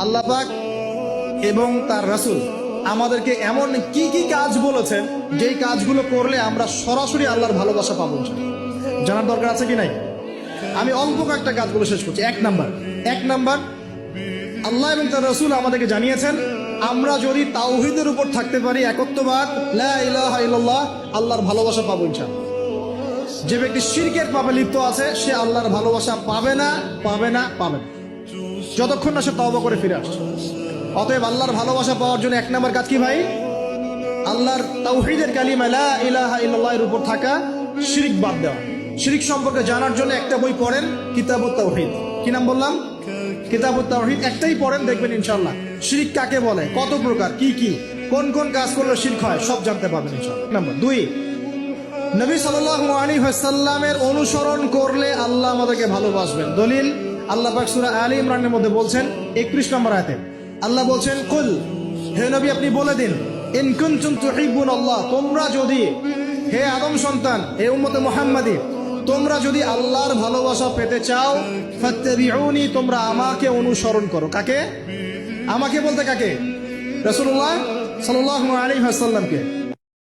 আল্লাহ পাক এবং তার রাসূল আমাদেরকে এমন কি কি কাজ বলেছেন যেই কাজগুলো করলে আমরা সরাসরি আল্লাহর ভালোবাসা পাবো। জানার দরকার আছে কি নাই? আমি অল্প কয়েকটা কাজ বলে শেষ করছি। এক নাম্বার আল্লাহ এবং তার রাসূল আমাদেরকে জানিয়েছেন আমরা যদি তাওহীদের উপর থাকতে পারি, একত্ববাদ, লা ইলাহা ইল্লাল্লাহ, আল্লাহর ভালোবাসা পাবো ইনশাআল্লাহ। যে ব্যক্তি শিরকের পাপে লিপ্ত আছে সে আল্লাহর ভালোবাসা পাবে না যতক্ষণ না সে তওবা করে ফিরে আসছে। অতএব আল্লাহর ভালোবাসা পাওয়ার জন্য এক নাম্বার কাজ কি ভাই? আল্লাহর তাওহীদের কালিমা লা ইলাহা ইল্লাল্লাহ এর উপর থাকা, শিরক বাদ দেওয়া। শিরক সম্পর্কে জানার জন্য একটা বই পড়েন, কিতাবুত তাওহীদ। কি নাম বললাম? কিতাবুত তাওহীদ। একটাই পড়েন, দেখবেন ইনশাআল্লাহ শিরক কাকে বলে, কত প্রকার, কি কোন কাজ করলে শিরক হয় সব জানতে পারবেন ইনশাআল্লাহ। নাম্বার 2, নবী সাল্লাল্লাহু আলাইহি ওয়াসাল্লামের অনুসরণ করলে আল্লাহ আমাদেরকে ভালোবাসবেন। দলিল আল্লাহ পাক সূরা আলী ইমরানের মধ্যে বলছেন 21 নম্বর আয়াতে আল্লাহ বলছেন, কুল, হে নবী আপনি বলে দিন, ইন কুনতুম তুহিব্বুনাল্লাহ, তোমরা যদি, হে আদম সন্তান, হে উম্মতে মুহাম্মাদি, তোমরা যদি আল্লাহর ভালোবাসা পেতে চাও, ফাত্তাবিউনি, তোমরা আমাকে অনুসরণ করো। কাকে? আমাকে বলতে কাকে? রাসূলুল্লাহ সাল্লাল্লাহু আলাইহি ওয়াসাল্লামকে।